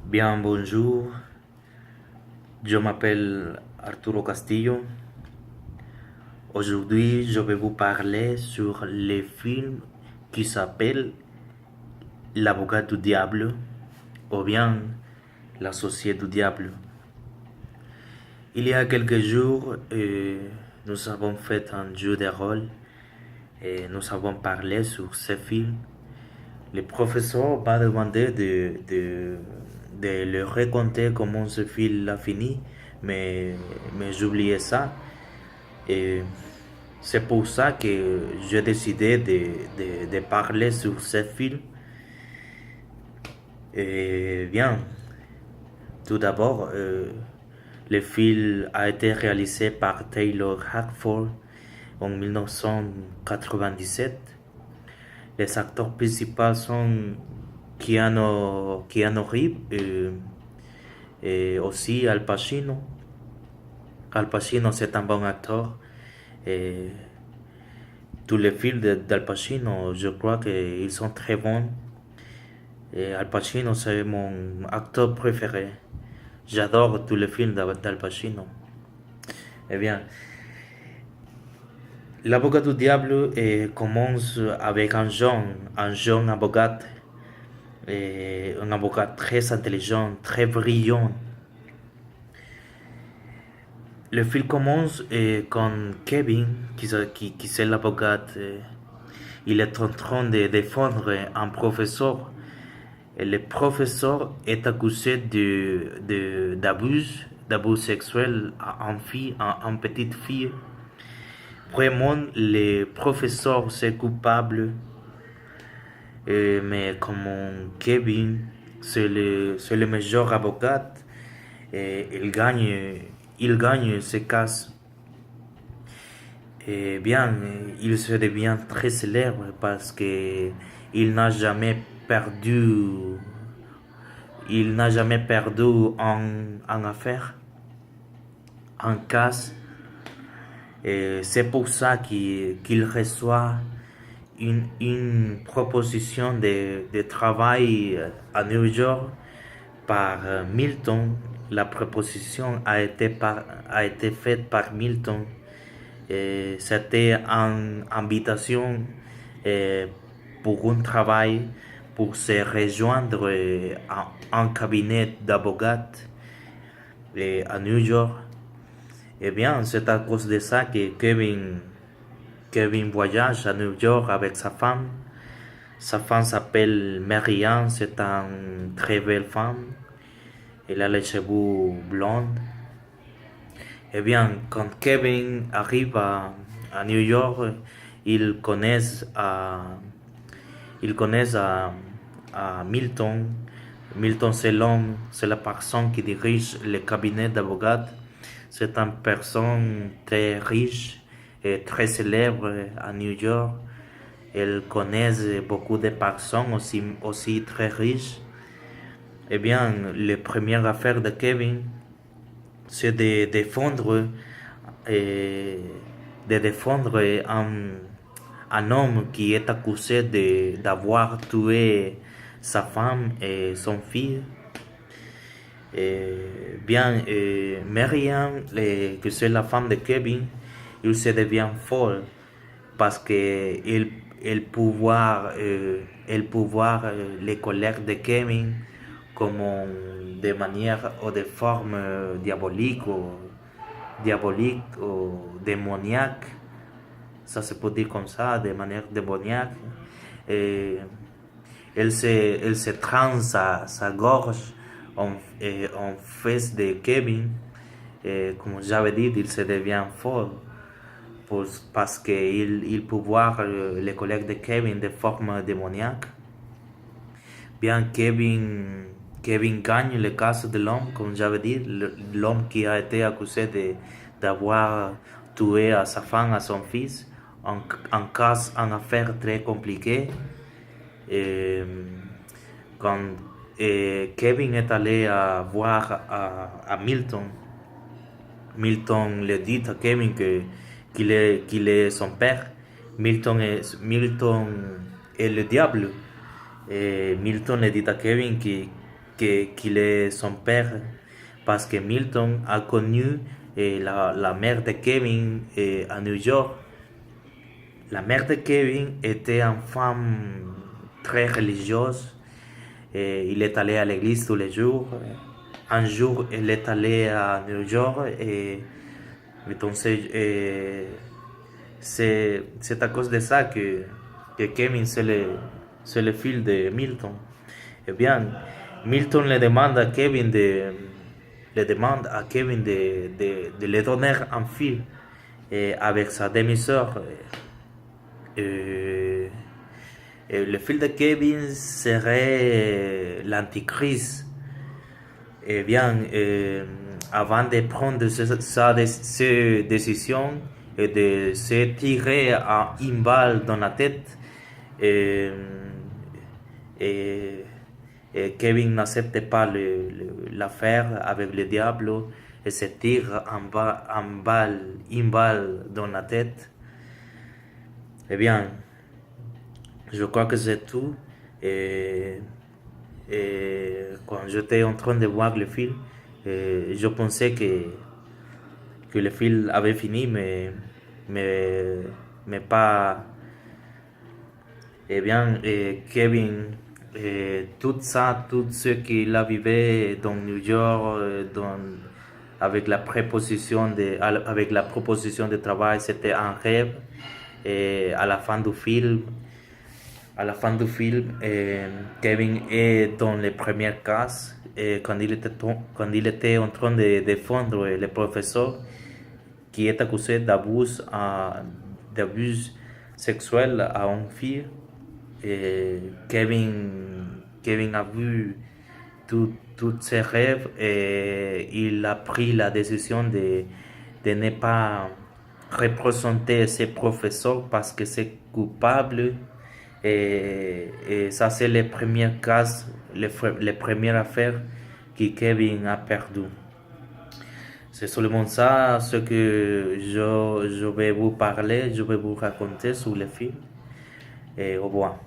Bien, bonjour. Je m'appelle Arturo Castillo. Aujourd'hui, je vais vous parler sur le film qui s'appelle L'avocat du diable ou bien L'associé du diable. Il y a quelques jours, nous avons fait un jeu de rôle et nous avons parlé sur ce film. Le professeur m'a demandé de le raconter comment ce film a fini, mais j'oubliais ça. Et c'est pour ça que j'ai décidé de parler sur ce film. Et bien, tout d'abord, le film a été réalisé par Taylor Hackford en 1997. Les acteurs principaux sont Keanu Reeves et aussi Al Pacino. Al Pacino, c'est un bon acteur. Et tous les films d'Al Pacino, je crois qu'ils sont très bons. Et Al Pacino, c'est mon acteur préféré. J'adore tous les films d'Al Pacino. Eh bien, L'avocat du diable commence avec un jeune avocat, un avocat très intelligent, très brillant. Le film commence quand Kevin, qui c'est l'avocat, il est en train de défendre un professeur. Et le professeur est accusé d'abus sexuel en petite fille. Vraiment, le professeur c'est coupable, mais comme Kevin, c'est le meilleur avocat, et il gagne ses cas. Et bien, il se devient très célèbre parce que il n'a jamais perdu, il n'a jamais perdu en affaire, en cas. Et c'est pour ça qu'il reçoit une proposition de travail à New York par Milton. La proposition a été faite par Milton. C'était une invitation pour un travail pour se rejoindre un cabinet d'avocats à New York. Eh bien, c'est à cause de ça que Kevin voyage à New York avec sa femme. Sa femme s'appelle Marianne, c'est une très belle femme. Elle a les cheveux blonds. Eh bien, quand Kevin arrive à New York, ils connaissent à, ils connaissent à Milton. Milton, c'est l'homme, c'est la personne qui dirige le cabinet d'avocats. C'est une personne très riche et très célèbre à New York. Elle connaît beaucoup de personnes aussi très riches. Eh bien, la première affaire de Kevin, c'est euh, de défendre un homme qui est accusé d'avoir tué sa femme et son fils. Bien, Marianne, que c'est la femme de Kevin, il se devient folle parce que elle pouvoir les collègues de Kevin comme de manière ou de forme diabolique ou démoniaque. Ça se peut dire comme ça, de manière démoniaque. Et elle se tranche sa gorge en face de Kevin. Et comme j'avais dit, il se devient fort parce qu'il peut voir les collègues de Kevin de forme démoniaque. Bien, Kevin gagne le cas de l'homme, comme j'avais dit, l'homme qui a été accusé d'avoir tué à sa femme, à son fils, en affaire très compliquée. Et, quand Kevin est allé voir à Milton, Milton le dit à Kevin qu'il est son père. Milton est le diable. Et Milton le dit à Kevin qu'il est son père, parce que Milton a connu la mère de Kevin à New York. La mère de Kevin était une femme très religieuse. Il est allé à l'église tous les jours. Un jour, il est allé à New York et entonces, c'est à cause de ça que Kevin c'est le fils de Milton. Eh bien, Milton le demande à Kevin de le donner un fils avec sa demi-sœur. Euh, le fils de Kevin serait l'antichrist. Eh bien, avant de prendre sa décision et de se tirer une balle dans la tête, euh, et, et Kevin n'accepte pas l'affaire avec le diable et se tire une balle dans la tête. Eh bien, je crois que c'est tout. Et quand j'étais en train de voir le film, je pensais que le film avait fini, mais pas. Eh bien, Kevin, tout ça, tout ce qu'il a vécu dans New York, avec avec la proposition de travail, c'était un rêve. Et à la fin du film, Kevin est dans les premières cases et quand il était en train de défendre le professeur qui est accusé d'abus sexuel à une fille. Et Kevin a vu tous ses rêves et il a pris la décision de ne pas représenter ses professeurs parce que c'est coupable. Et ça, c'est les premières cas, les premières affaires que Kevin a perdu. C'est seulement ça ce que je vais vous parler, je vais vous raconter sur le film. Et au revoir.